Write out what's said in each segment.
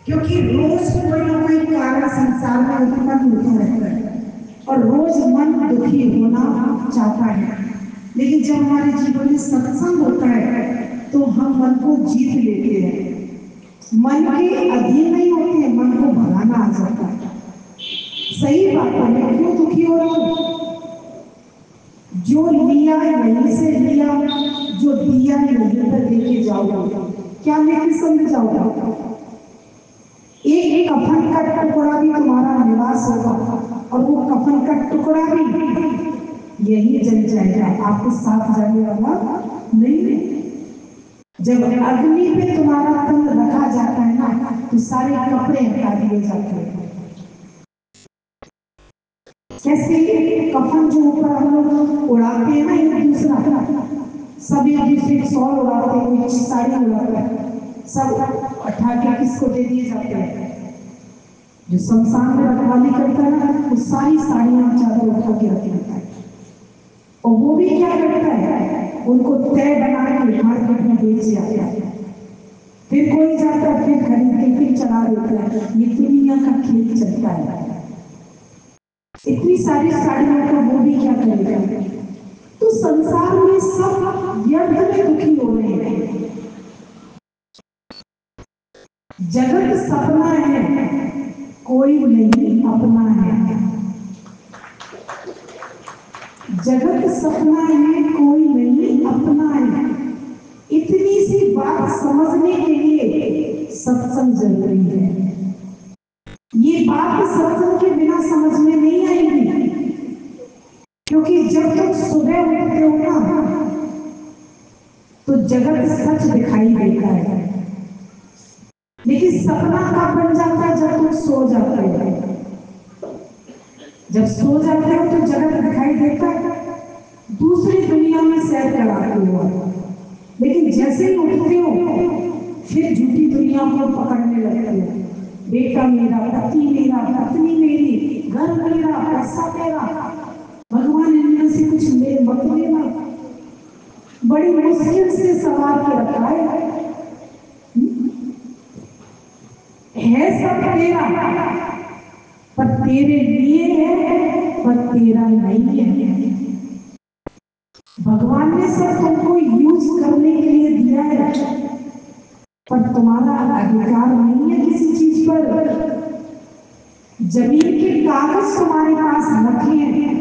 क्योंकि रोज कोई ना कोई कारण संसार में उत्पन्न होता रहता है और रोज मन दुखी होना चाहता है, लेकिन जब हमारे जीवन में सत्संग होता है तो हम मन को जीत लेते हैं। मन के अधीन नहीं होते हैं, मन को भगाना आ जाता है। सही बात है, मैं क्यों दुखी हो रहा हूँ? जो लिया यहीं से लिया, जो दिया यहीं पर लेके जाओगे, क्या लेके समझ जाओगे? एक कफन का टुकड़ा भी तुम्हारा निवास होगा और वो कफन का टुकड़ा भी यही जल जाएगा, आपके साथ जाने वाला नहीं। जब अग्नि पे तुम्हारा तन रखा जाता है ना, तो सारे कपड़े हटा दिए जाते हैं। कैसे कफन जो ऊपर हम लोग उड़ाते हैं ना, एक दूसरा सब एक दूसरे की शॉल उड़ाते हैं, कोई साड़ी उड़ाते हैं, सब उठा के किसको दे दिए जाते हैं? जो शमशान में रखवाली करता है ना, वो सारी साड़ियां चादर उठा के रख लेता है। और वो भी क्या करता है, उनको तय बना के मार्केट में बेच जाता है। फिर कोई जाता है, फिर खरीद के फिर चला देता है। ये दुनिया का खेल चलता है। इतनी सारी साड़ियों का वो भी क्या करेगा? तो संसार में सब व्यर्थ में दुखी हो रहे हैं। जगत सपना है, कोई नहीं अपना है। जगत सपना है, कोई नहीं अपना है। इतनी सी बात समझने के लिए सत्संग जरूरी है। ये बात सत्संग के बिना समझ में नहीं आएगी, क्योंकि जब तक सुबह उठते हो ना, तो जगत सच दिखाई देता है, लेकिन सपना कब बन जाता है? जब तुम सो जाते हो। जब सो जाते हो तो जगत दिखाई देता है, दूसरी दुनिया में सैर कराते हो। लेकिन जैसे ही उठते हो, फिर झूठी दुनिया को पकड़ने लगते हो। बेटा मेरा, पति मेरा, पत्नी मेरी, घर मेरा, पैसा मेरा, भगवान इनमें से कुछ मेरे मत लेना। बड़ी मुश्किल से सवार के रखा है सब तेरा, पर तेरे लिए है, पर तेरा नहीं है। भगवान ने सब तुमको यूज करने के लिए दिया है, पर तुम्हारा अधिकार नहीं है किसी चीज पर। जमीन के कागज तुम्हारे पास रखे हैं,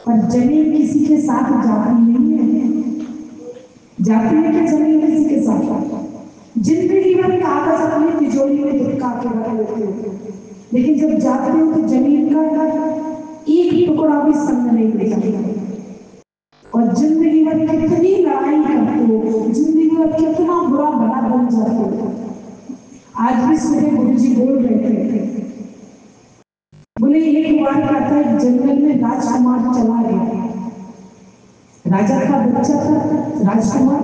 पर जमीन किसी के साथ जाती नहीं है। जाती है कि जमीन किसी के साथ? जिंदगी भर कागज अपनी तिजोरी में दुबका के रख लेते हो, लेकिन जब जाते हो तो जमीन का एक टुकड़ा भी संग नहीं ले जाता। और जिंदगी भर कितनी लड़ाई करते हो, जिंदगी भर कितना बुरा भला बन जाते हो। आज भी सुबह गुरु जी बोल रहे थे, बोले एक बार कहता है जंगल में राजकुमार चला गया। राजा का बच्चा था राजकुमार।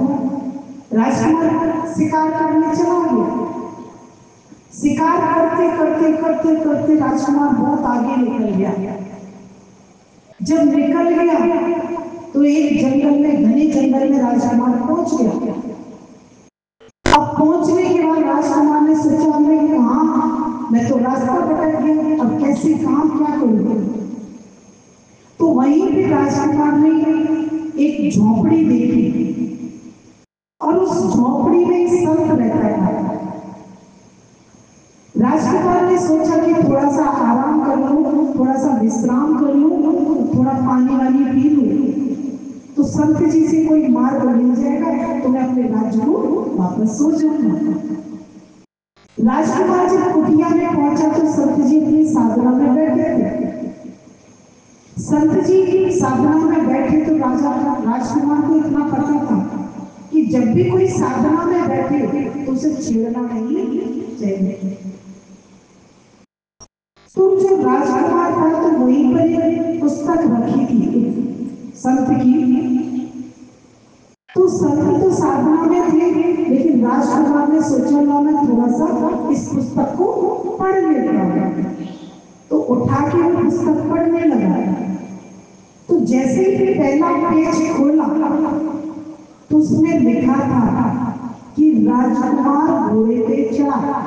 राजकुमार शिकार करने चला गया। शिकार करते करते करते करते राजकुमार बहुत आगे निकल गया। जब निकल गया तो एक जंगल में, घने जंगल में राजकुमार पहुंच गया। अब पहुंचने के बाद राजकुमार ने सोचा, मैं कहाँ, मैं तो रास्ता भटक गया, अब कैसे काम क्या करूंगा? तो वहीं पे राजकुमार ने एक झोपड़ी देखी और उस झोपड़ी में एक संत रहता था। राजकुमार ने सोचा कि थोड़ा सा आराम कर लूं, थोड़ा सा विश्राम कर लूं, थोड़ा पानी वानी पी लूं, तो संत जी से कोई मार्ग मिल जाएगा तो मैं अपने राज्य को वापस सो जाऊंगा। राजकुमार जब कुटिया में पहुंचा तो संत जी अपनी साधना में बैठे थे। संत जी साधना में बैठे तो राजकुमार को इतना पता था कि जब भी कोई साधना में बैठे तो उसे छेड़ना नहीं चाहिए। तो जो राजकुमार था तो वहीं पर पुस्तक रखी थी संत की। तो संत तो साधना में थे, लेकिन राजकुमार ने सोचा मैं थोड़ा सा इस पुस्तक को पढ़ लेता हूं। तो उठा के वो पुस्तक पढ़ने लगा। तो जैसे ही पहला पेज खोला तो उसमें लिखा था कि राजकुमार घोड़े पे चढ़ा।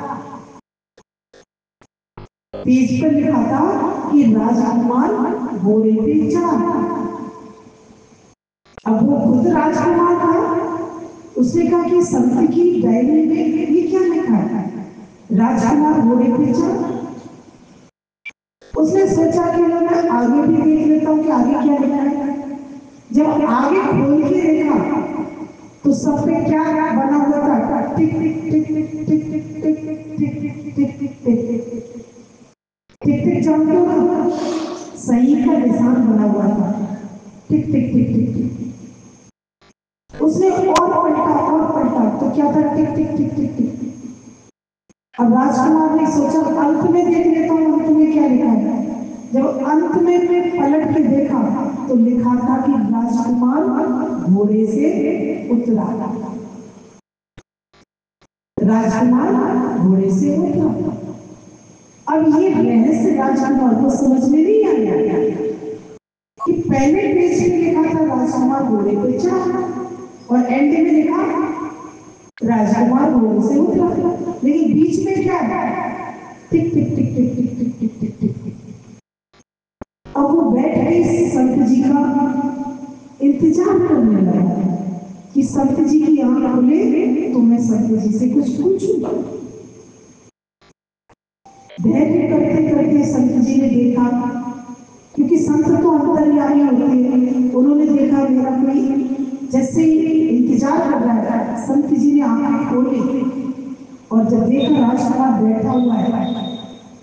पेज पर लिखा था कि राजकुमार घोड़े पे चढ़ा। अब वो खुद राजकुमार था, उसने कहा कि संत की डायरी में ये क्या लिखा है, राजकुमार घोड़े पे चढ़ा। उसने सोचा कि मैं आगे भी देख लेता हूँ कि आगे क्या लिखा है। जब आगे खोल के देखा तो सब पे क्या बना हुआ था, टिक टिक टिक टिक टिक टिक टिक टिक टिक टिक टिक टिक टिक टिक जानते हो ना, सही का निशान बना हुआ था, टिक टिक टिक टिक टिक। उसने और पलटा तो क्या था, टिक टिक टिक टिक टिक। अब राजकुमार ने सोचा अंत में देख लेता हूँ अंत में क्या लिखा है। जब अंत में पलट के देखा तो लिखा था कि राजकुमार घोड़े से उतरा। राजकुमार घोड़े से उतरा। अब ये रहस्य राजकुमार को समझ में नहीं आया कि पहले पेज में लिखा था राजकुमार घोड़े पे चढ़ा और एंड में लिखा राजकुमार घोड़े से उतरा, लेकिन बीच में क्या है, टिक टिक टिक टिक टिक टिक टिक टिक टिक टिक। अब वो बैठ के संत जी का इंतजार करने लगा कि संत जी की आंख खुले तो मैं संत जी से कुछ पूछूंगा। धैर्य करते करते संत जी ने देखा, क्योंकि संत तो अंतर्यामी होते हैं, उन्होंने देखा मेरा कोई जैसे इंतजार कर रहा है। संत जी ने आंखें खोली और जब देखा राजकुमार बैठा हुआ है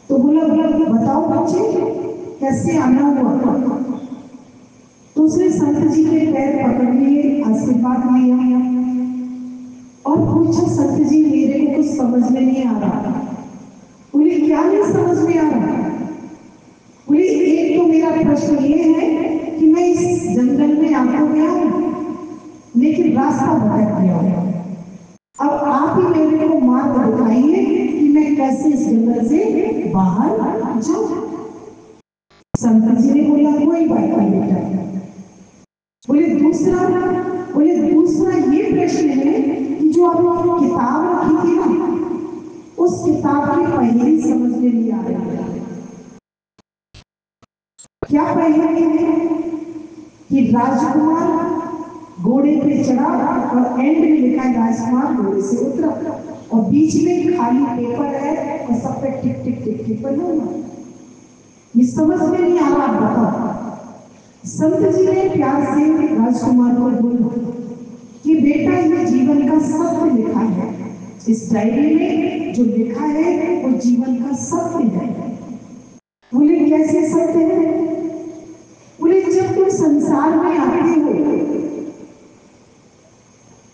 तो बोला बताओ बच्चे कैसे आना हुआ। तो उसने संत जी के पैर पकड़ लिए, आशीर्वाद लिया और पूछा संत जी मेरे को कुछ समझ में नहीं आ रहा। बोले क्या नहीं समझ में आ रहा। बोले एक तो मेरा प्रश्न ये है कि मैं इस जंगल में आकर गया हूँ लेकिन रास्ता भटक गया हूँ। अब आप ही मेरे को मार्ग बताइए कि मैं कैसे इस जंगल से बाहर जाऊं। संत जी ने बोला कोई बात नहीं बेटा। बोले दूसरा ये प्रश्न है कि जो आपने किताब रखी थी ना, उस किताब की पहेली समझ में नहीं आ रही है। क्या पहेली है कि राजकुमार घोड़े पे चढ़ा और एंड में लिखा है राजकुमार घोड़े से उतरा और बीच में खाली पेपर है और सब पे टिक टिक टिक टिक बना हुआ। ये समझ में नहीं आ रहा, बताओ। संत जी ने प्यार से राजकुमार को बोला कि बेटा ये जीवन का सत्य लिखा है, इस डायरी में जो लिखा है वो जीवन का सत्य है। बोले कैसे सत्य है। बोले जब तुम संसार में आते हो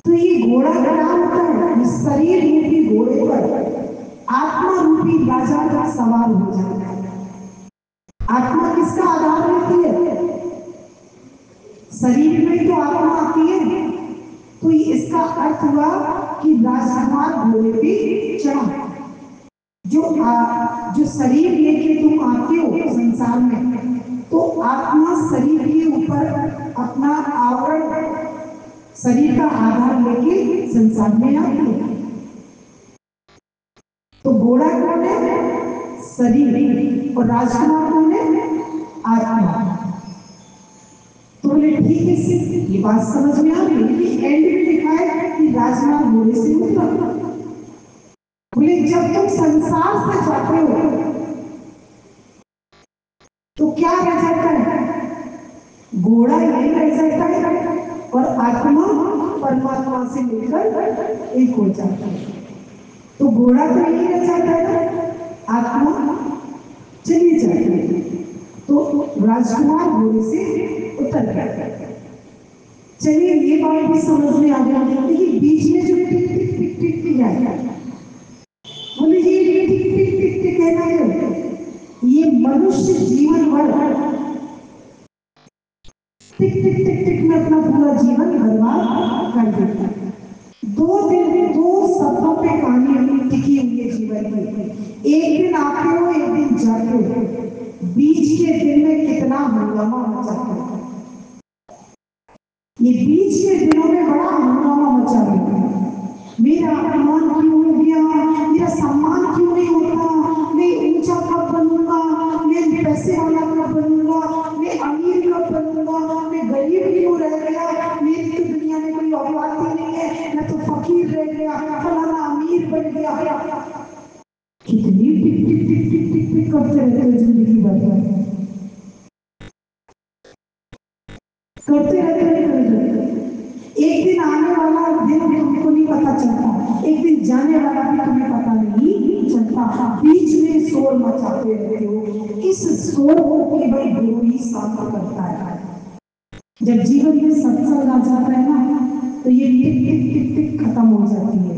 तो ये घोड़ा क्या होता है, इस शरीर रूपी घोड़े पर आत्मा रूपी राजा का सवार हो जाता है। आत्मा किसका आधार होती है, शरीर में तो आत्मा आती है। तो इसका अर्थ हुआ कि राजकुमार घोड़े पे चढ़ा। जो शरीर लेके तुम आते हो संसार में, तो आत्मा शरीर के ऊपर अपना आवरण, शरीर का आधार लेके संसार में आती है। तो घोड़ा कौन है, शरीर, और राजकुमार कौन है, आत्मा। तो बोले ठीक है, ये बात समझ में आ गई कि एंड में लिखा है कि राजकुमार घोड़े से उतरा। बोले जब तुम संसार से जाते हो तो क्या रह जाता है, घोड़ा यही रह जाता है और आत्मा परमात्मा से मिलकर एक हो जाता है। तो घोड़ा तो यही रह जाता है, आत्मा चली जाती है। तो राजकुमार घोड़े से उतर गया। चलिए ये बात भी समझ में आ गया, लेकिन बीच में जो टिक टिक टिक टिक टिक आया, बोले ये टिक टिक टिक टिक कहना है, ये मनुष्य जीवन भर टिक टिक टिक टिक में अपना पूरा जीवन बर्बाद कर देता है। 2 दिन 2 शब्दों पे कहानी टिकी हुई है जीवन में। एक दिन आते हो, एक दिन जाते हो, बीच के दिन में कितना हंगामा मचा है। ये बीच के दिनों में बड़ा हंगामा मचा रहा है। मेरा मेरा अपमान क्यों हो गया, मेरा सम्मान क्यों नहीं होता, मैं ऊंचा कब बनूंगा, मैं पैसे वाला कब बनूंगा, मैं अमीर कब बनूंगा, मैं गरीब क्यों रह गया, मेरी तो दुनिया में कोई औकात ही नहीं है, मैं तो फकीर रह गया, फलाना अमीर बन गया। कितनी टिक टिक टिक टिक टिक टिक करते रहते हो जिंदगी भर, करते रहते। एक दिन आने वाला दिन भी तुमको नहीं पता चलता, एक दिन जाने वाला भी तुम्हें पता नहीं चलता, बीच में शोर मचाते रहते हो। इस शोर को केवल गुरु ही शांत करता है। जब जीवन में सत्संग आ जाता है ना, तो ये टिक टिक टिक टिक खत्म हो जाती है।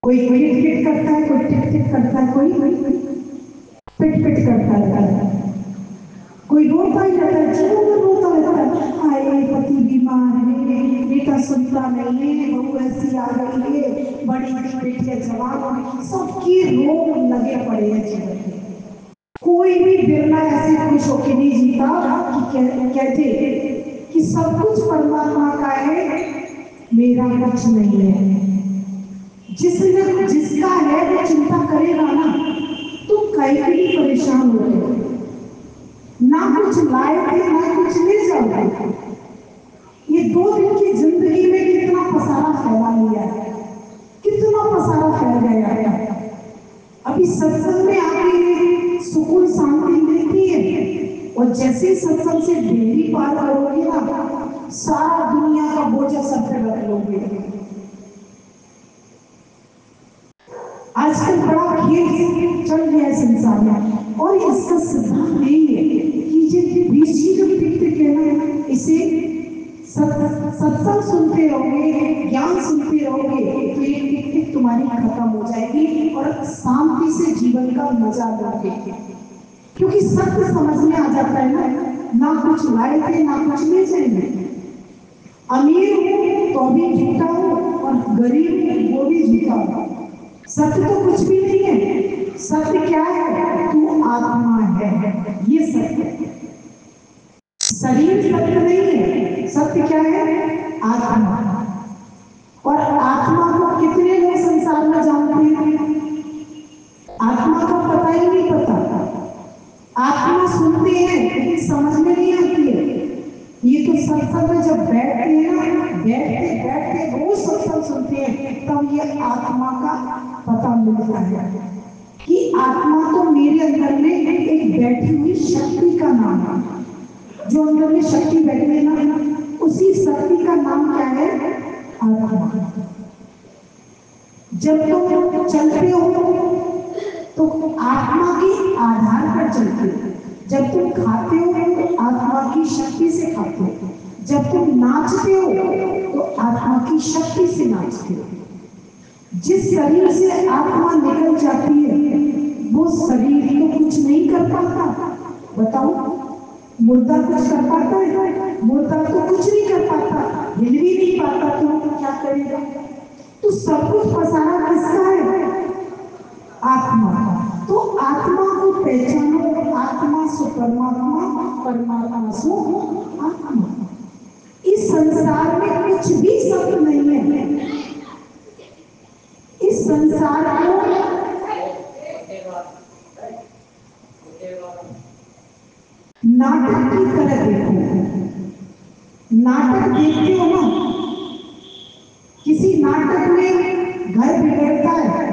कोई टिक टिक करता है, कोई टिक टिक करता है, कोई पिट पिट करता है, कोई रोता ही रहता है, जीवन रोता रहता है, हाय पति बीमार है, बेटा सुनता नहीं है, बहू ऐसी आ गई है, बड़ी बेटियां जवान हो गई, सबकी रोग लगे पड़े हैं जीवन में। कोई भी बिरला ऐसे खुश होकर नहीं जीता कि कहते कि सब कुछ परमात्मा का है, मेरा कुछ नहीं है। जिसने जिसका है वो चिंता करेगा ना, तुम कहीं भी परेशान हो रहे, ना कुछ लाए थे ना कुछ ले जाओगे। ये 2 दिन की जिंदगी में कितना पसारा फैला लिया है, कितना पसारा फैल गया है। अभी सत्संग में आके सुकून शांति मिलती है, और जैसे सत्संग से डेली पार करोगे ना, सारा दुनिया का बोझा सर पे रख लोगे। आजकल बड़ा खेल चल गया है संसार में, और इसका सिद्धांत नहीं है कि जो टिक है ना, इसे सत्संग सुनते रहोगे, ज्ञान सुनते रहोगे, तो ये टिक टिक तुम्हारी खत्म हो जाएगी और शांति से जीवन का मजा लोगे। क्योंकि सत्य समझ में आ जाता है ना कुछ लाए थे ना कुछ ले जाएंगे। अमीर हो तो भी झूठा हो, और गरीब हो वो भी झूठा हो। सत्य तो कुछ भी नहीं है। सत्य क्या है? तू आत्मा है, ये सत्य है। शरीर सत्य नहीं है। सत्य क्या है? आत्मा। और आत्मा को कितने लोग संसार में जानते हैं? आत्मा को पता ही नहीं पता। आत्मा सुनते हैं लेकिन समझ में नहीं आती है। ये तो सत्संग में जब बैठते हैं ना, बैठते रोज सत्संग सुनते हैं, तब ये आत्मा का पता मिलता है कि आत्मा तो मेरे अंदर में एक बैठी हुई शक्ति का नाम है। जो अंदर में शक्ति बैठी है ना, उसी शक्ति का नाम क्या है? आत्मा। जब तुम चलते हो तो आत्मा के आधार पर चलते हो। जब तुम खाते हो तो आत्मा की शक्ति से खाते हो। जब तुम नाचते हो तो आत्मा की शक्ति से नाचते हो। जिस शरीर से आत्मा निकल जाती है वो शरीर तो कुछ नहीं कर पाता। बताओ, मुर्दा कुछ कर पाता है? मुर्दा तो कुछ नहीं कर पाता, हिल भी नहीं पाता, तो क्या करेगा? तो सब कुछ पसारा किसका है? आत्मा का। तो आत्मा को पहचानो। आत्मा सो परमात्मा, परमात्मा सो आत्मा। इस संसार में कुछ भी सत्य नहीं है। इस संसार को नाटक की तरह देखो। नाटक देखते हो ना, किसी नाटक में घर बिगड़ता है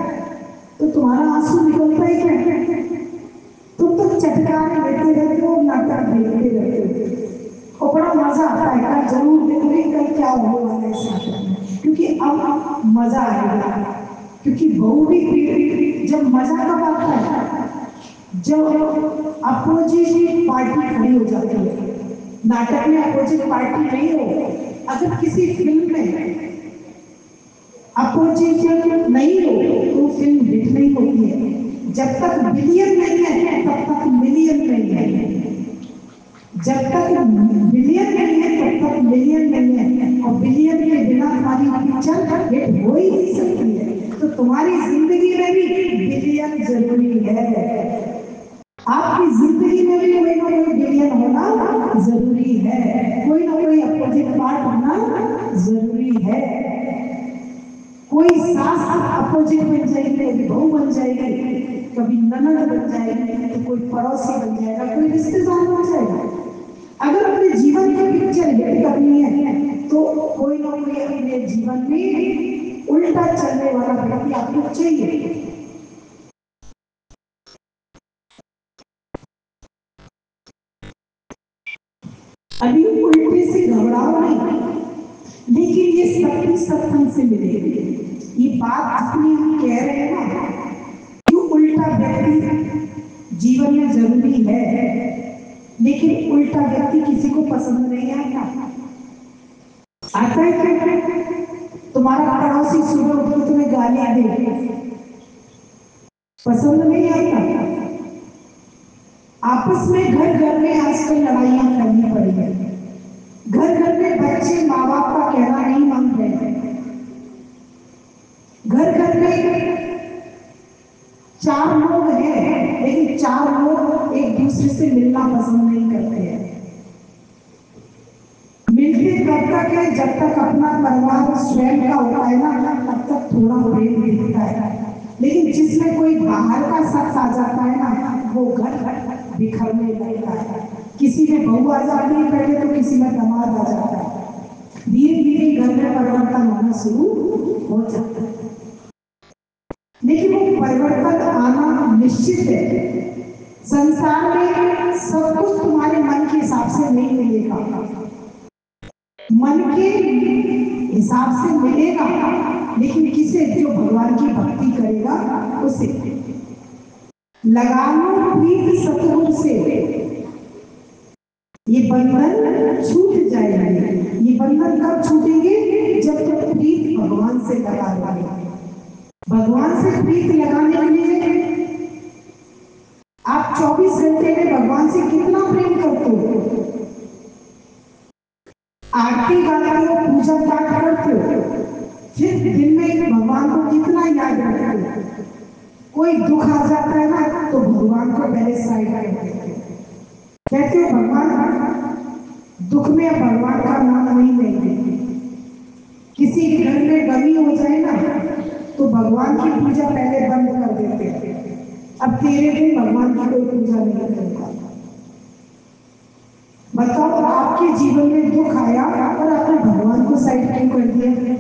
तो तुम्हारा आंसू निकलता है क्या? तुम तो चटकारे लेते रहते हो, नाटक देखते रहते हो, और बड़ा मजा आता है। कल जरूर देखने कल क्या होने वाला है इस नाटक में, क्योंकि अब मजा आएगा। क्योंकि बहू भी जब मजा कब आता है? जब अपोजिट पार्टी खड़ी हो जाती है। नाटक में अपोजिट पार्टी नहीं हो। अगर किसी फिल्म में अपोजिट नहीं हो तो फिल्म हिट नहीं होती है। जब तक बिलियन नहीं है तब तक मिलियन नहीं है। जब तक बिलियन नहीं है तब तक मिलियन नहीं है। और बिलियन के बिना तुम्हारी पिक्चर हिट हो ही नहीं सकती है। तो तुम्हारी जिंदगी में भी बिलियन जरूरी है। आपकी जिंदगी में भी कोई ना कोई बिलियन होना जरूरी है। कोई ना कोई अपोजिट पार्ट होना जरूरी है। कोई सास अपोजिट बन जाएगी, कभी बहू बन जाएगी, कभी ननद बन जाएगी, तो कोई पड़ोसी बन जाएगा, कोई रिश्तेदार बन जाएगा। अगर अपने जीवन की पिक्चर हिट करनी है तो कोई ना कोई अपने जीवन में उल्टा चलने वाला व्यक्ति आपको चाहिए। अभी उल्टे से घबराओ नहीं, लेकिन ये शक्ति सत्संग से मिलेगी। ये बात जितनी हम कह रहे हैं ना, क्यों उल्टा व्यक्ति जीवन में जरूरी है, लेकिन उल्टा व्यक्ति किसी को पसंद नहीं आता। आता है क्या? तुम्हारा पड़ोसी सुबह उठकर तुम्हें गालियां दे, पसंद नहीं आता। आपस में घर घर में आजकल लड़ाइयां करनी पड़ी है। घर घर में बच्चे माँ बाप का कहना नहीं मान रहे हैं। घर घर में 4 लोग हैं, लेकिन 4 लोग एक दूसरे से मिलना पसंद नहीं करते हैं। मिलते तब तक है जब तक अपना परिवार स्वयं का होता है ना, तब तक थोड़ा प्रेम मिलता है। लेकिन जिसमें कोई बाहर का शख्स आ जाता है ना, वो घर बिखरने लगता है। किसी में बहू आ जाती है पहले, तो किसी में दामाद आ जाता है। धीरे धीरे घर में परिवर्तन होना शुरू हो जाता है। लेकिन वो परिवर्तन आना निश्चित है। संसार में सब कुछ तुम्हारे मन के हिसाब से नहीं मिलेगा, मन के हिसाब से मिलेगा, लेकिन किसे? जो भगवान की भक्ति करेगा उसे। लगा लो प्रीत सतगुरु से, ये बंधन छूट जाएंगे। ये बंधन कब छूटेंगे? जब तक प्रीत भगवान से लगा लोगे। भगवान से प्रीत लगाने के लिए आप 24 घंटे में भगवान से कितना प्रेम करते हो? आरती गाते हो, पूजा पाठ करते हो, फिर दिन में भगवान को कितना याद रखते हो? कोई दुख आ जाता है ना, तो भगवान को पहले साइड में कहते हो भगवान, दुख में भगवान का नाम नहीं लेंगे। किसी घर में गमी हो जाए ना, तो भगवान की पूजा पहले बंद कर देते हैं। अब तेरे दिन भगवान की कोई पूजा नहीं करता। बताओ, आपके जीवन में दुख आया और आपने भगवान को साइड क्यों कर दिया?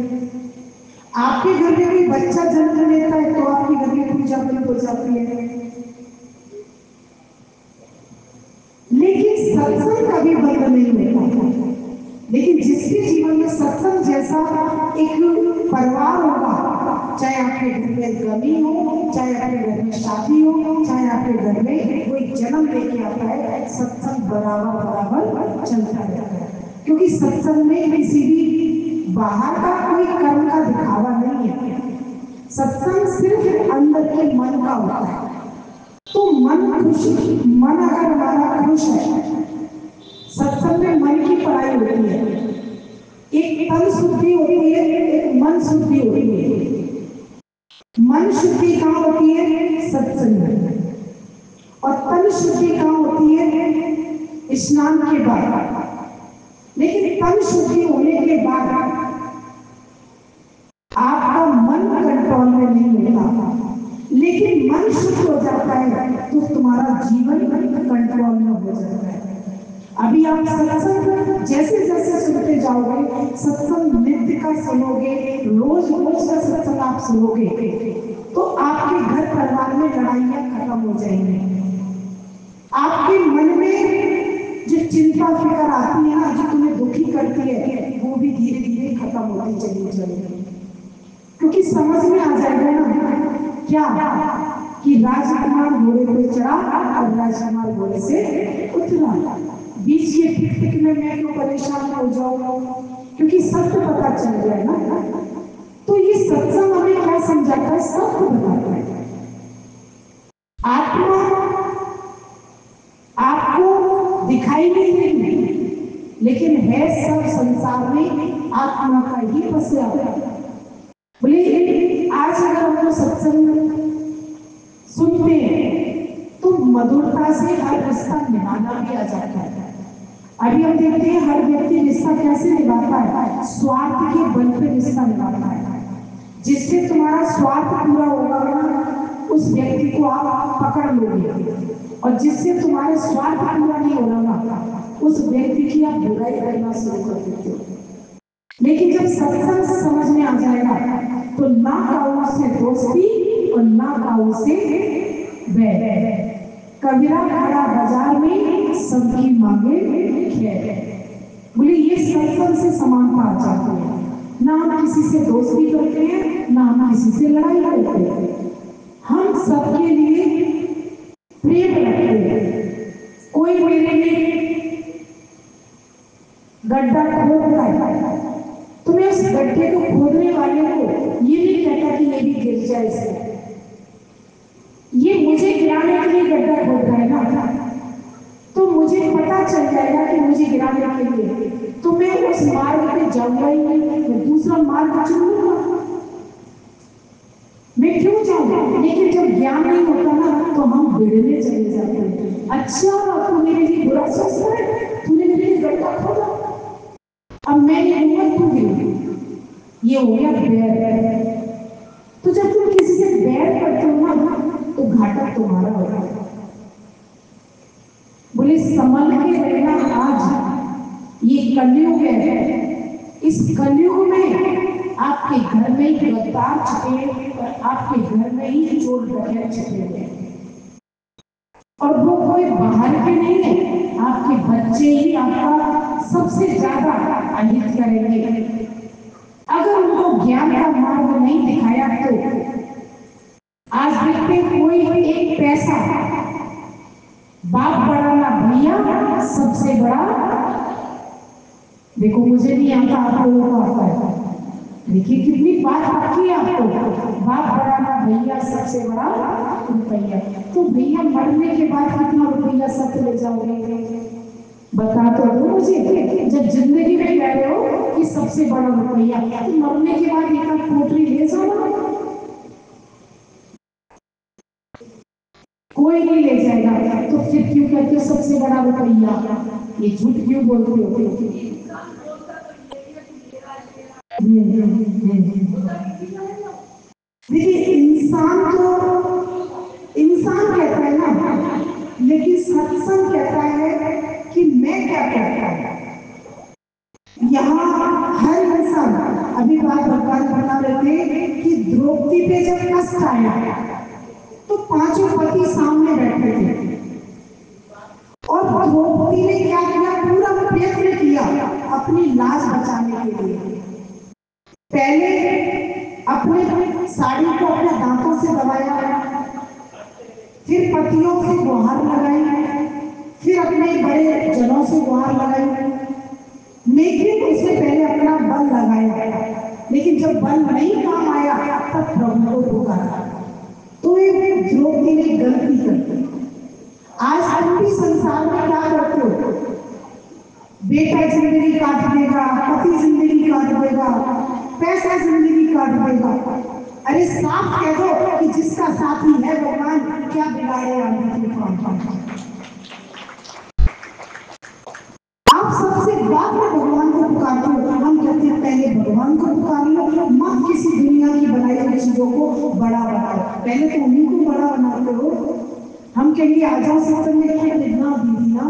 आपके घर में कोई बच्चा जन्म लेता है तो आपके घर में पूजा बंद हो जाती है। लेकिन सत्संग कभी बंद नहीं होता। लेकिन जिसके जीवन में सत्संग जैसा एक परिवार होगा, चाहे आपके घर में गमी हो, चाहे आपके घर में शादी हो, चाहे आपके घर में कोई जन्म लेके आता है, सत्संग बराबर बराबर चलता रहता है। क्योंकि सत्संग में किसी भी बाहर का कोई कर्म का दिखावा नहीं है। सत्संग सिर्फ अंदर के मन का होता है। तो मन खुश, मन अगर हमारा खुश है, सत्संग में मन की पढ़ाई होती है। एक तन शुद्धि होती है, एक मन शुद्धि होती है। मन शुद्धि कहाँ होती है? सत्संग में। और तन शुद्धि कहाँ होती है? स्नान के बाद। लेकिन तन शुद्धि होने के बाद आपका मन कंट्रोल में नहीं होता। लेकिन मन शुद्ध हो जाता है तो तुम्हारा जीवन कंट्रोल में हो जाता है। अभी आप सत्संग जैसे जैसे सुनते जाओगे, सत्संग नित्य का सुनोगे, रोज रोज का सत्संग आप सुनोगे, तो आपके घर परिवार में लड़ाइयां खत्म हो जाएंगी। आपके मन में जो चिंता फिक्र आती है ना, जो तुम्हें दुखी करती है, वो भी धीरे धीरे खत्म होती चली जाएगी। क्योंकि समझ में आ जाएगा ना क्या कि राजकुमार घोड़े पे चढ़ा और राजकुमार घोड़े से उतरा। बीच के टिक टिक में मैं क्यों परेशान हो जाऊं? क्योंकि सत्य पता चल जाए ना। तो ये सत्संग हमें क्या समझाता है? सत्य बताता है। आत्मा आपको दिखाई नहीं देगी, लेकिन है सब संसार में आत्मा का ही बसा। बोले आज अगर हम लोग सत्संग सुनते हैं तो मधुरता से हर रिश्ता निभाना भी आ जाता है। अभी हम देखते हैं हर व्यक्ति रिश्ता कैसे निभाता है? स्वार्थ के बल पे रिश्ता निभाता है। जिससे तुम्हारा स्वार्थ पूरा होगा ना, उस व्यक्ति को आप पकड़ लोगे, और जिससे तुम्हारे स्वार्थ पूरा नहीं होगा ना, उस व्यक्ति की आप बुराई करना शुरू कर देते हो। लेकिन जब सत्संग समझ में आ जाएगा तो ना काऊ से दोस्ती और ना काऊ से बैर। कबीरा खड़ा बाजार में सबकी मांगे खैर। बोले ये सत्संग से समानता आ जाती है। ना हम किसी से दोस्ती करते हैं, ना हम किसी से लड़ाई करते हैं। हम सबके लिए प्रेम रखते हैं। कोई मेरे लिए गड्ढा खोद रहा है तो मैं उस गड्ढे को खोदने वाले को ये नहीं कहता कि ये भी गिर जाए इससे। ये मुझे गिराने के लिए गड्ढा खोद रहा है ना, तो मुझे पता चल जाएगा कि मुझे गिराने के लिए, तो मैं उस मार्ग पे जाऊंगा ही नहीं, मैं दूसरा मार्ग चुनूंगा। मैं क्यों जाऊंगा? लेकिन जब ज्ञान नहीं होता ना तो हम बिगड़ने चले जाते हैं। अच्छा तू मेरे लिए बुरा सोच रहा है, तूने मेरे लिए गड्ढा खोदा, अब मैं ये हिम्मत क्यों गिरूं? ये हो गया बैर। तो जब तुम किसी से बैर करते हो ना तो घाटा तुम्हारा होगा। बोले संभल के रहना। आज ये कलयुग है, इस कलयुग में आपके घर में ही गद्दार छिपे और आपके घर में ही चोर डकैत छिपे हुए हैं, और वो कोई बाहर के नहीं है, आपके बच्चे ही आपका सबसे ज्यादा अहित करेंगे। अगर उनको ज्ञान का मार्ग नहीं दिखाया तो आज देखते कोई एक पैसा बाप बड़ा ना भैया सबसे बड़ा। देखो मुझे नहीं आता, आप लोगों को आता है। देखिए कितनी बात आती है आपको, बाप बड़ा ना भैया सबसे बड़ा रुपया। तो भैया मरने के बाद कितना रुपया सब ले जाओगे? बता तो दो मुझे। जब जिंदगी में कह रहे हो कि सबसे बड़ा रुपया, तो मरने के बाद एक पोटली ले जाओ, कोई नहीं ले जाएगा। तो फिर क्यों कहते हो सबसे बड़ा रुपया? ये झूठ क्यों बोलते हो? देखिए इंसान कहता है ना, लेकिन सत्संग कहता है कि मैं क्या कहता है। यहाँ हर इंसान, अभी बात भगवान बता रहे थे कि द्रौपदी पे जब कष्ट आया तो पांचों पति सामने बैठे थे, और द्रौपदी ने क्या किया? पूरा प्रयत्न किया अपनी लाज बचाने के लिए। पहले अपने साड़ी को अपने दांतों से दबाया, फिर पतियों से गुहार लगाई, फिर अपने बड़े जनों से गुहार लगाई, लेकिन उससे पहले अपना बल लगाया। लेकिन जब बल नहीं काम आया तब प्रभु को पुकारा। तो ये द्रौपदी ने गलती कर। आज तुम भी संसार में क्या करते हो? बेटा जिंदगी काट देगा, पति जिंदगी काट देगा, पैसा जिंदगी काट देगा। अरे साफ कह दो कि जिसका साथी है भगवान, क्या बिगाड़े आदमी की तूफान। आप सबसे बाद में भगवान को पुकारते हो। हम कहते हैं पहले भगवान को पुकार लो, मत किसी दुनिया की बनाई हुई चीजों को बड़ा बनाओ। पहले तो उन्हीं को बड़ा बनाते हो। हम कहेंगे आ जाओ सत्संग में, क्या देखना दीदी ना,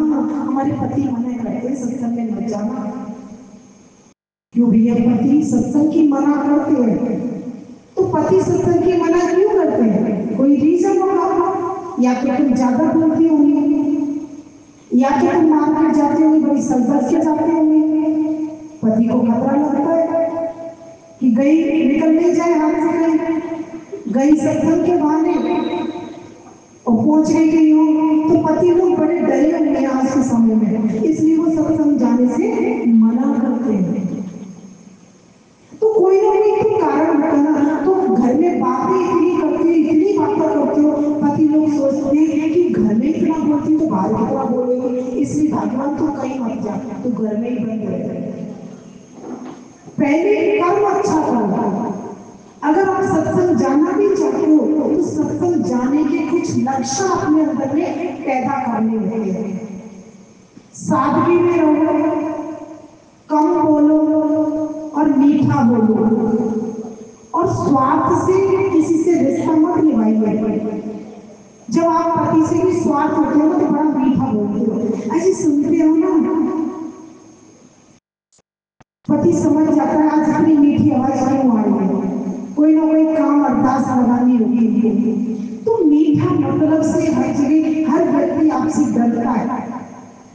हमारे पति मना करते सत्संग में मत जाना। क्यों भैया पति सत्संग की मना करते हैं? तो पति सत्संग की मना क्यों करते हैं? कोई रीजन होगा, या तो तुम ज्यादा बोलती होंगी, या तो तुम मार्केट जाते होंगे, बड़ी सजधज के जाते होंगे, पति को खतरा लगता है कि गई निकल नहीं जाए हाथ से, गई सत्संग के बहाने और पहुंच गई हो, तो पति लोग बड़े डरे होंगे आज के समय में, इसलिए वो सत्संग जाने से मना करते हैं। तो कोई ना कोई तो कारण होता ना। तो घर में बातें इतनी करते, इतनी बातें करते हो, पति लोग सोचते हैं कि घर में इतना बोलती तो बाहर कितना बोलेंगे, इसलिए भगवान तो कहीं मत जा, तो घर में ही बंद रहे। पहले कर्म अच्छा करो। अगर आप सत्संग जाना भी चाहते हो तो सत्संग जाने के कुछ लक्ष्य अपने अंदर में पैदा करने होंगे। सादगी में रहो, कम बोलो और मीठा बोलो, और स्वार्थ से किसी से रिश्ता मत निभाइए। जब आप पति से भी स्वार्थ होते हो तो बड़ा मीठा बोलते हो, ऐसे सुनते हो ना, पति समझ जाता है आज इतनी मीठी आवाज क्यों आ रही है, कोई ना कोई काम अरदास लगानी होगी। तो मीठा मतलब से हर जगह हर व्यक्ति आपसे डरता है,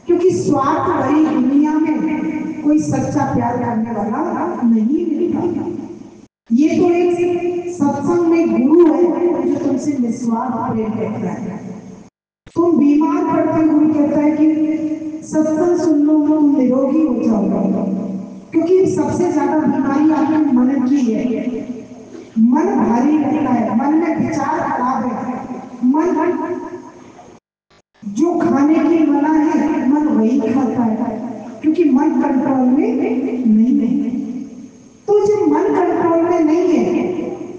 क्योंकि स्वार्थ भरी दुनिया में कोई सच्चा प्यार करने वाला नहीं मिलता। ये तो एक सत्संग में गुरु है जो तुमसे निस्वार्थ प्रेम करता है। तुम बीमार पड़ते गुरु कहता है कि सत्संग सुन लो तुम निरोगी हो जाओगे, क्योंकि सबसे ज्यादा बीमारी आपके मन की है। मन भारी रहता है, मन में विचार खराब है, मन जो खाने की मना है मन वही खाता है, क्योंकि मन कंट्रोल में नहीं है। तो जब मन कंट्रोल में नहीं है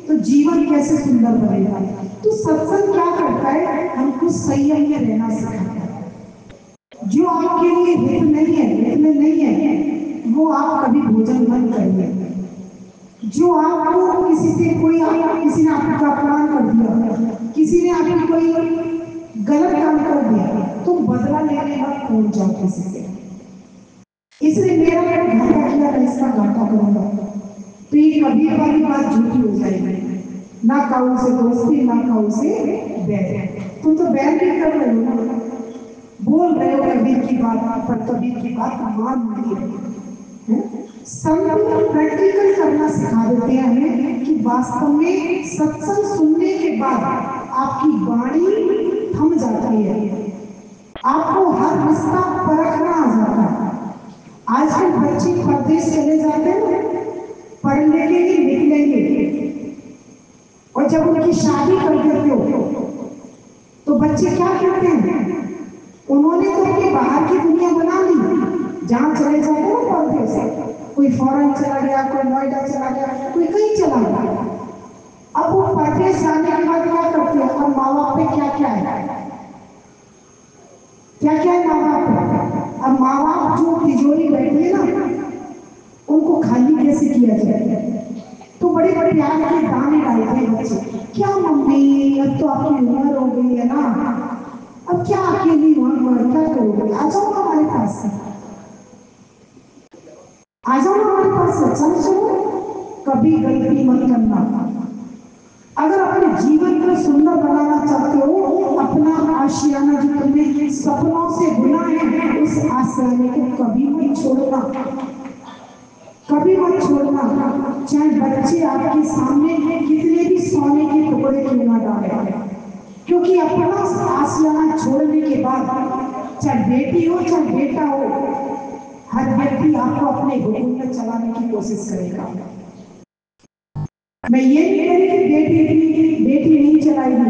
तो जीवन कैसे सुंदर बनेगा। तो सत्संग क्या करता है, हमको संयम में रहना सिखाता है। जो आपके लिए हित नहीं है, हित में नहीं है, वो आप कभी भोजन बंद करिए। जो आपको किसी से कोई किसी ने आपका अपमान कर दिया, किसी ने आपकी कोई गलत काम कर दिया, तो बदला लेने मत पहुंच जाओ किसी से। इसलिए मेरा घाटा किया मैं इसका घाटा करूंगा, तो ये कभी वाली बात झूठी हो जाएगी। ना काऊ से दोस्ती, ना काऊ से बैर। तुम तो बैर भी कर रहे हो ना, बोल रहे हो कबीर की बात, पर कबीर की बात मान नहीं रहे। संपूर्ण प्रैक्टिकल करना सिखा देते हैं हमें कि वास्तव में सत्संग सुनने के बाद आपकी वाणी थम जाती है, आपको हर रिश्ता परखना आ जाता है। आजकल बच्चे परदेश चले जाते हैं, पढ़ लेंगे निकलेंगे, और जब उनकी शादी कर देते हो तो बच्चे क्या करते हैं, उन्होंने तो अपनी बाहर की दुनिया बना ली। जहां चले जाते हैं परदेश, कोई फॉरेन चला गया, कोई नोएडा चला गया, कोई कहीं चला गया। अब वो परदेश जाने के बाद क्या करते हैं, और माँ बाप पे क्या क्या है, क्या क्या है माँ बाप पे। अब माँ बाप जो तिजोरी बैठी है ना, उनको खाली कैसे किया जाए, तो बड़े बड़े प्यार के दाने डालते हैं बच्चे। क्या मम्मी, अब तो आपकी उम्र हो गई है ना, अब क्या अकेली वहां क्या करोगे, आ जाओ हमारे पास, आ जाओ हमारे पास, सत्संग सुनो। कभी गलती मत करना। अगर अपने जीवन को सुंदर बनाना चाहते हो, अपना आशियाना जो तुमने सपनों से बुना है, उस आशियाने को कभी मत छोड़ना, कभी मत छोड़ना। चाहे बच्चे आपके सामने कितने भी सोने के टुकड़े क्यों ना डाले, क्योंकि अपना आशियाना छोड़ने के बाद चाहे बेटी हो चाहे बेटा हो, हर व्यक्ति आपको अपने हुक्म में चलाने की कोशिश करेगा। मैं ये नहीं कह रही कि बेटी नहीं चलाएगी,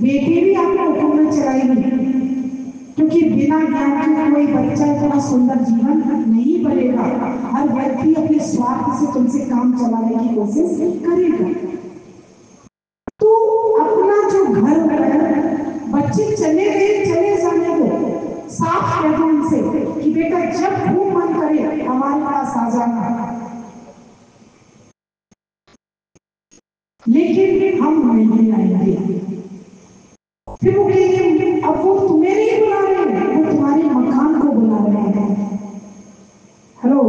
बेटी भी आपको हुक्म में चलाएगी, क्योंकि बिना ज्ञान के कोई बच्चा इतना सुंदर जीवन नहीं बनेगा। हर व्यक्ति अपने स्वार्थ से तुमसे काम चलाने की कोशिश करेगा। तो अपना जो घर है, बच्चे चले गए चले जाने को साफ कह दो उनसे कि बेटा जब खूब मन करे हमारे पास आ जाना, लेकिन हम नहीं आएंगे। फिर वो कहेंगे अब वो तुम्हें नहीं बुला रहे हैं, वो तुम्हारे मकान को बुला रहे हैं। हेलो,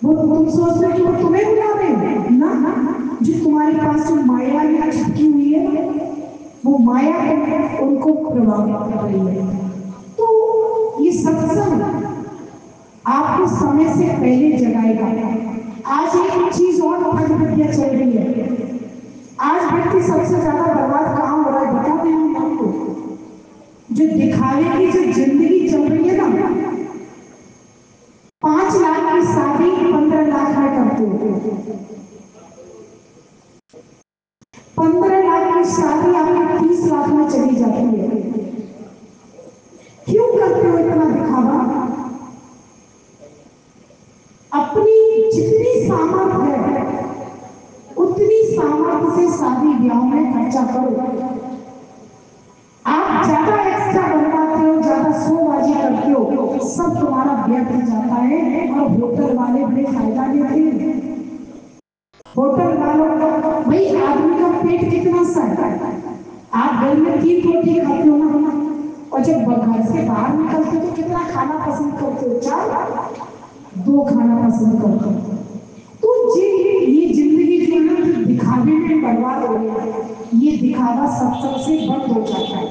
वो तुम सोच रहे कि वो तुम्हें बुला रहे हैं ना, जो तुम्हारे पास जो माया में चिपकी हुई है, वो माया उनको प्रभावित कर रही है। तो ये सत्संग आपको समय से पहले जगाएगा। आज एक चीज और भटभटिया चल रही है। आज व्यक्ति सबसे ज्यादा बर्बाद कहाँ हो रहा है बता दें हम आपको, जो दिखावे की जो जिंदगी चल रही है ना, 5 लाख की शादी 15 लाख में करते हो, 15 लाख की शादी आपकी 30 लाख में चली जाती है। क्यों करते हो इतना दिखावा? अपनी जितनी सामर्थ्य है उतनी सामर्थ्य से शादी ब्याह में खर्चा करो। आप ज्यादा एक्स्ट्रा बनवाते हो, ज्यादा शोबाजी करते हो, सब तुम्हारा व्यर्थ जाता है और होटल वाले बड़े फायदा लेते हैं। होटल वालों का भाई आदमी का पेट कितना सा है, आप घर में 3 रोटी खाते हो ना, और जब घर से बाहर निकलते हो तो कितना खाना पसंद करते हो, 4 2 खाना पसंद करते हो। तो ये जिंदगी जो है ना दिखावे में बर्बाद हो गया है, ये दिखावा सत्संग से बंद हो जाता है।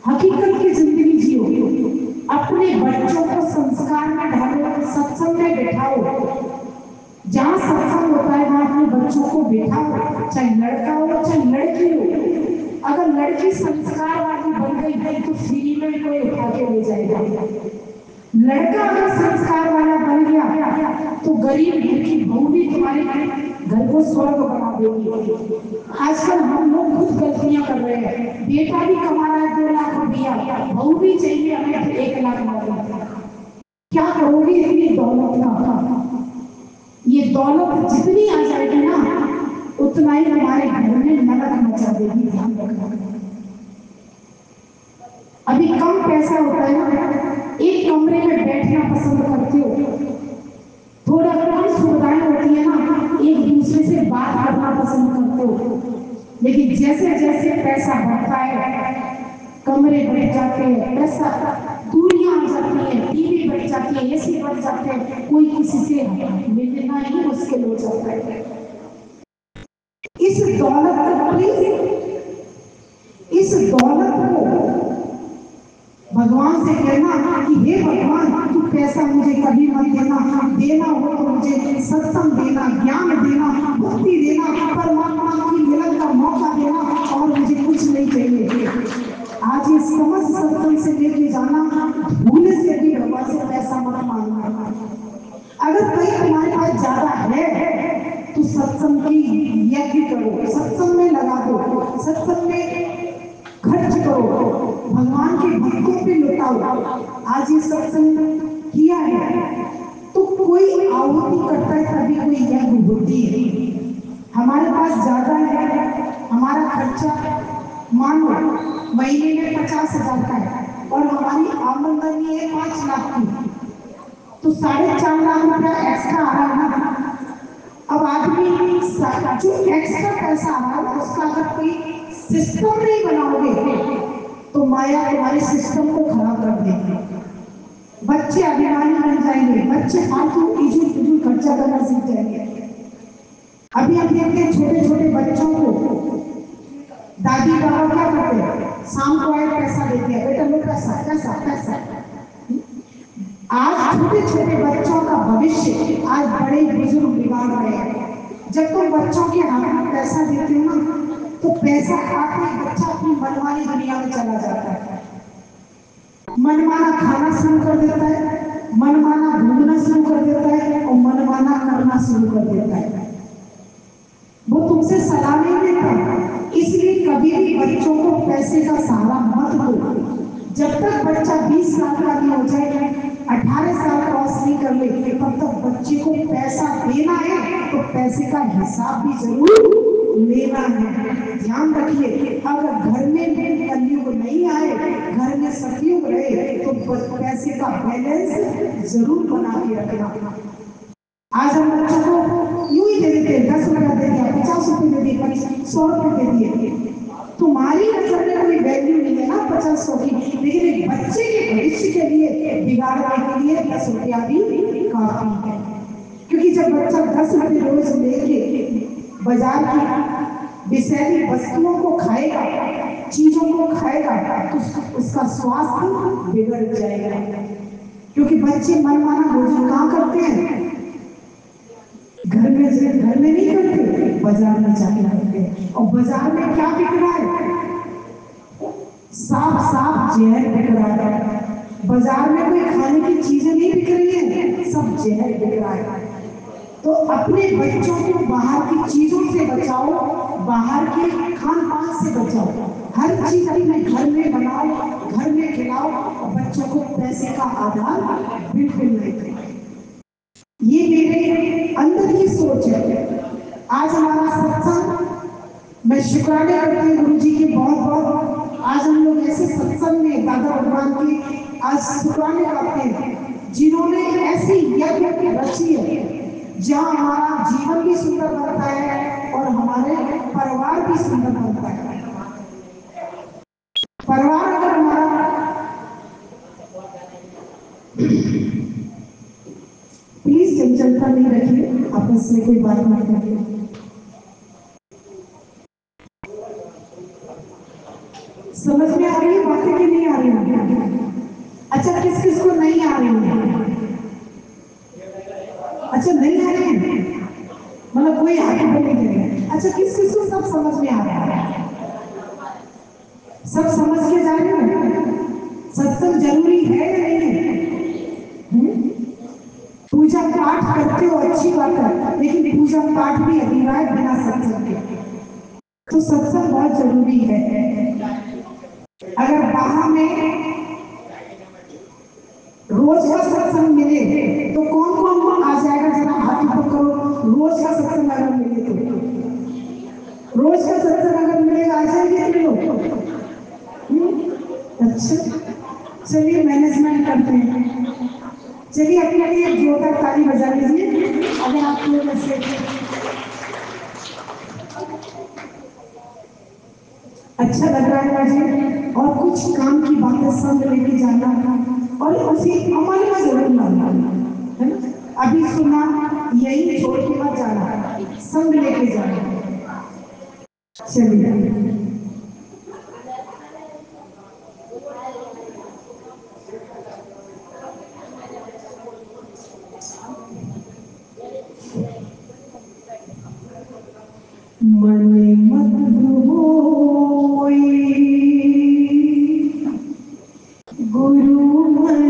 हकीकत की जिंदगी जियो, अपने बच्चों को संस्कार में ढालो, सत्संग में बैठाओ। जहाँ सत्संग होता है वहाँ अपने बच्चों को बैठाओ, चाहे लड़का हो चाहे लड़की हो। अगर लड़की संस्कार वाली बन गई तो फ्री में कोई उठा के ले जाएगा। लड़का अगर संस्कार वाला बन गया तो गरीब घर की बहू भी तुम्हारे घर को स्वर्ग बना देगी। आजकल हम लोग खुद गलतियां कर रहे हैं, बेटा भी कमा रहा है 2 लाख रुपया, बहू भी चाहिए हमें 1 लाख रुपया। क्या करोगे इतनी दौलत का? ये दौलत जितनी आ जाएगी ना उतना ही हमारे घर में नरक मचा देगी, ध्यान रखना। अभी कम पैसा होता है ना, एक कमरे में बैठना पसंद करते हो, थोड़ा कम सुविधाएं होती है ना, एक दूसरे से बात करना पसंद करते हो। लेकिन जैसे जैसे पैसा बढ़ता है, कमरे बढ़ जाते हैं, पैसा दूरियां आ जाती है, टीवी बढ़ जाती है, एसी बढ़ जाते हैं, कोई किसी से मिलना ही मुश्किल हो जाता है। इस दौलत को भगवान से कहना कि हे भगवान तू पैसा मुझे कभी मत देना हो तो मुझे सत्संग देना, ज्ञान देना, भक्ति देना, परमात्मा की मिलन का मौका देना, और मुझे कुछ नहीं चाहिए। आज ये समझ सत्संग से लेके जाना, भूले से भी भगवान से पैसा मत मांगना। अगर कहीं तुम्हारे पास ज्यादा है तो सत्संग की यज्ञ करो, सत्संग में लगा दो, सत्संग में खर्च करो, भगवान के भक्तों पे लुटाओ। आज ये सत्संग किया है तो कोई आहुति करता है तभी कोई यज्ञ होती है। हमारे पास ज्यादा है, हमारा खर्चा मानो महीने में 50,000 का है और हमारी आमदनी है 5 लाख की, तो 4.5 लाख रुपया एक्स्ट्रा आ रहा है ना। अब आदमी जो एक्स्ट्रा पैसा आ रहा है उसका अगर कोई सिस्टम नहीं बनाओगे तो माया तुम्हारे सिस्टम को खराब कर देगी। बच्चे अभिमानी बन जाएंगे, बच्चे फालतू फिजूल खर्चा करना सीख जाएंगे। अभी हम देखते हैं छोटे छोटे बच्चों को दादी बाबा क्या करते हैं, शाम को आए पैसा देते हैं, बेटा लो पैसा पैसा पैसा। आज छोटे छोटे बच्चों का भविष्य आज बड़े बुजुर्ग बिगाड़ रहे हैं। जब तुम बच्चों के हाथ में पैसा देते हो ना तो पैसा खाते ही बच्चा अपनी मनमानी दुनिया में चला जाता है, मनमाना खाना शुरू कर देता है, मनमाना घूमना शुरू कर देता है और मनमाना करना शुरू कर देता है। वो तुमसे सलाह नहीं देता। इसलिए कभी भी बच्चों को पैसे का सहारा मत दो। जब तक बच्चा 20 साल का नहीं हो जाए, 18 साल क्रॉस नहीं कर ले, तब तक बच्चे को पैसा देना है तो पैसे का हिसाब भी जरूर लेना है। ध्यान रखिए, अगर घर में कलयुग नहीं आए, घर में सतयुग रहे तो पैसे का बैलेंस जरूर बना के रखना। आज हम बच्चों को यूं ही दे देते हैं, 10 रुपया दे दिया, 50 रुपये दे दिए, 100 रुपये दे दिए। तुम्हारी नजर में कोई वैल्यू नहीं है ना 50-100 की, लेकिन एक बच्चे के भविष्य के लिए बिगाड़ने के लिए 10 रुपया भी काफी है। क्योंकि जब बच्चा 10 रुपये रोज लेके बाजार की विषैली वस्तुओं को खाएगा, चीजों को खाएगा, तो उसका स्वास्थ्य बिगड़ जाएगा। क्योंकि बच्चे मनमाना भोजन कहाँ करते हैं, घर में नहीं करते, बाजार में जाके करते हैं। और बाजार में क्या बिक रहा है, साफ जहर बिक रहा है। बाजार में कोई खाने की चीजें नहीं बिक रही है, सब जहर बिक रहा है। तो अपने बच्चों को बाहर की चीजों से बचाओ, बाहर के खान पान से बचाओ। हर चीज अपने घर में बनाओ, घर में खिलाओ और बच्चों को पैसे का आधार बिल्कुल नहीं करें। ये मेरे अंदर की सोच है। आज हमारा सत्संग, मैं शुक्राने करती हूँ गुरु जी के बहुत बहुत। आज हम लोग ऐसे सत्संग में दादा भगवान के आज शुक्राने करते हैं जिन्होंने ऐसी यज्ञ रची है, जहाँ हमारा जीवन भी सुंदर बनता है और हमारे परिवार भी सुंदर बनता है। परिवार अगर हमारा, प्लीज चंचलता नहीं रखिए, आपस में कोई बात ना करिए। समझ में आ रही है बातें कि नहीं आ रही है? अच्छा, किस किस को नहीं आ रही है? अच्छा, नहीं आ रही है, मतलब कोई आगे बोल नहीं रहे। अच्छा, किस किस को सब समझ में आ रहा है? सब समझ के जा रहे हैं? सत्संग जरूरी है या नहीं है? पूजा पाठ करते हो अच्छी बात है, लेकिन पूजा पाठ भी अधूरा है बिना सत्संग के। तो सत्संग बहुत जरूरी है। अगर बाहर में रोज का सत्संग मिले तो कौन कौन आ जाएगा? जरा हाथ ऊपर करो। रोज का सत्संग अगर मिले तो, रोज का सत्संग अगर मिलेगा आ जाएंगे कितने लोग? अच्छा, चलिए मैनेजमेंट करते हैं। चलिए अपने लिए एक जोरदार ताली बजा लीजिए अगर आप लोग ऐसे। अच्छा लग रहा है मुझे। और कुछ काम की बातें संग लेके जाना और उसी अमल में जरूर लाना है ना। अभी सुना, यही छोड़ के मत जाना, संग लेके जाना। चलिए, मन मत होई गुरु मत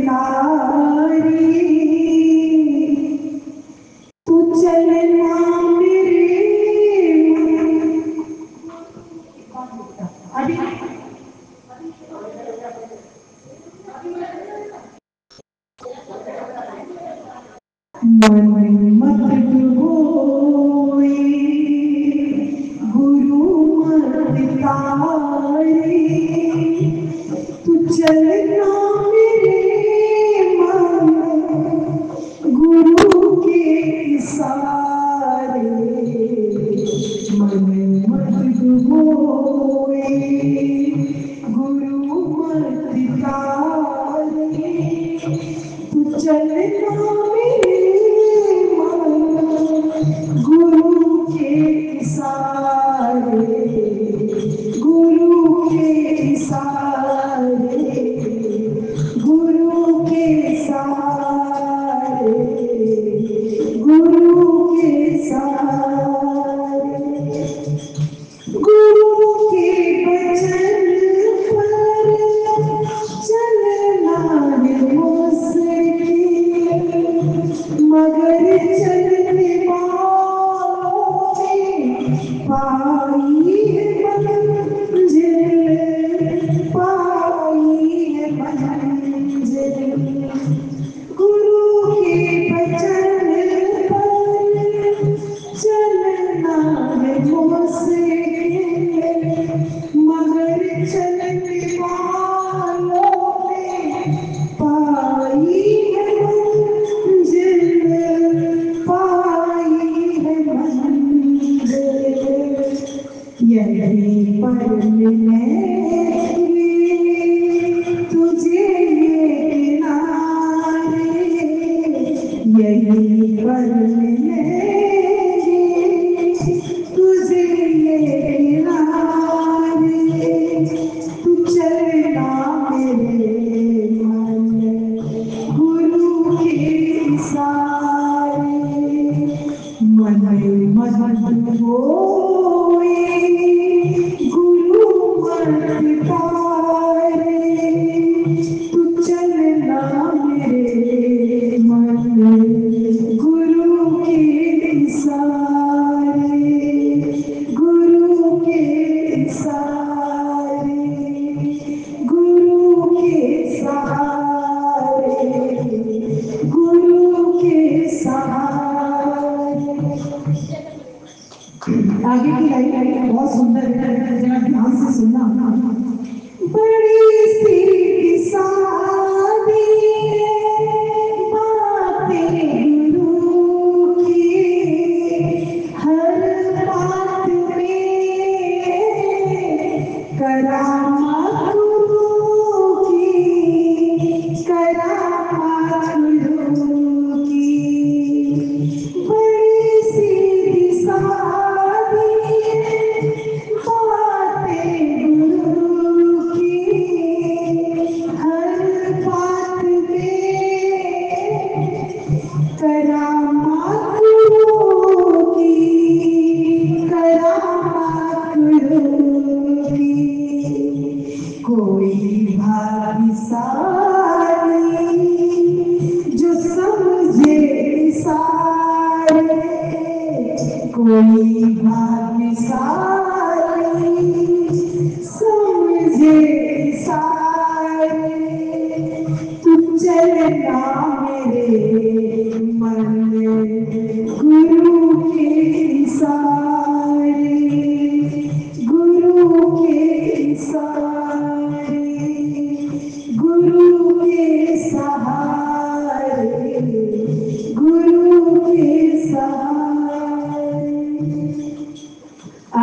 तारी, तू चलना मेरे अभी। मन मत होई गुरु मत तारी, तू चलना मेरे मन गुरु के सारे। मन मत होए गुरु मत तारे, तू चलना मेरे मन गुरु के सारे। गुरु के सारे, गुरु के सारे, गुरु के सारे। गुरु के वचन पर चलना है मुश्किल, मगर चलने वालों ने पाई है मंजिल, पाई है मंजिल। गुरु के वचन पर चलना है मुश्किल, मगर चलने वालों ने पाई है मंजिल, पाई है मंजिल। यही पर मिलेंगे तुझे ये किनारे, यही पर मिलेंगे तुझे ये किनारे। तू चलना मेरे मन गुरु के सारे। मन मत होए गुरु मत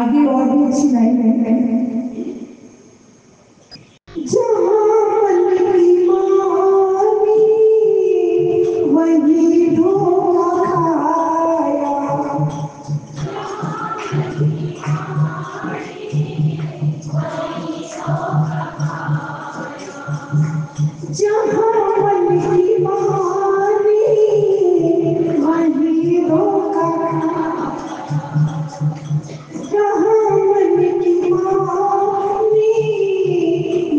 आगे और भी अच्छी लाइन है। जहाँ मन की मानी वही धोखा खाया, जहाँ मन की मानी वही धोखा खाया, जहाँ मन की मानी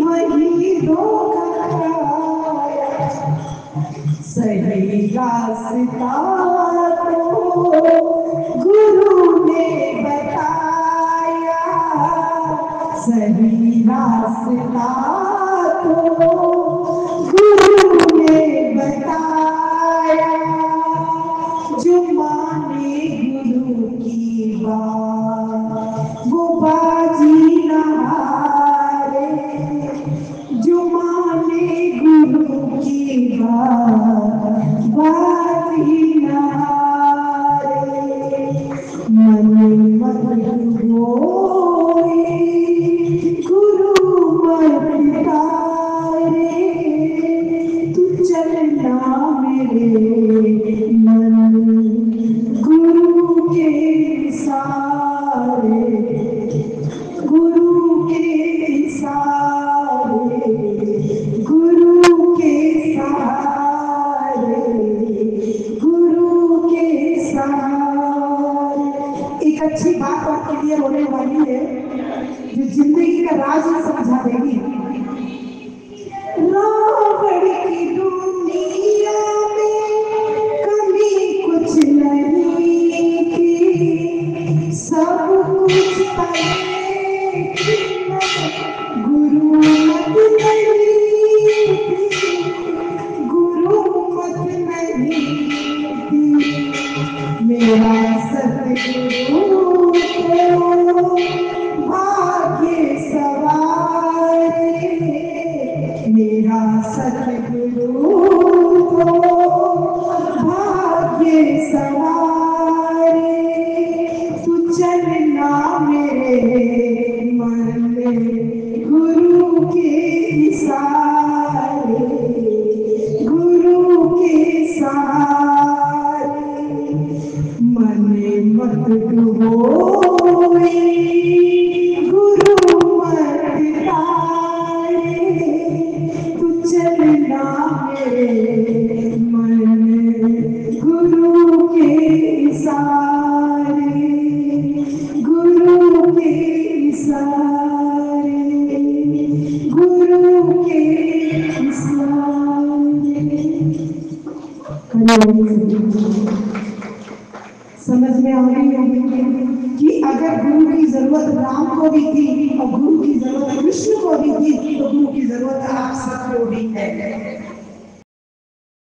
वही धोखा खाया, सही रास्ता तो गुरु ने बताया, सही रास्ता तो गुरु ने बताया, जो माने गुरु की बात वो बाजी न हारे, जो माने गुरु की बात बाजी न हारे, मन मत होए गुरु मत तारे, तू चलना मेरे मन गुरु के सारे, गुरु के सारे, गुरु के सहारे, गुरु के सहारे। एक अच्छी बात आपके लिए होने वाली है जो जिंदगी का राज समझा देगी। रावण की दुनिया में कमी कुछ नहीं थी, सब कुछ पाए गुरु मत नहीं थी, गुरु मत नहीं थी, मेरा सतगुरु तो भाग्य सवारे, मेरा सतगुरु तो भाग्य सवारे, तू चलना मेरे मन में गुरु के सहारे, गुरु के सहारे, मन मत डुबोए गुरु मत तारे, तू चलना मेरे मन गुरु के सहारे, गुरु के सहारे, गुरु के सहारे। समझ में आ रही होगी कि अगर गुरु की जरूरत राम को भी थी और गुरु की जरूरत कृष्ण को भी थी तो गुरु की जरूरत आप सबको भी है।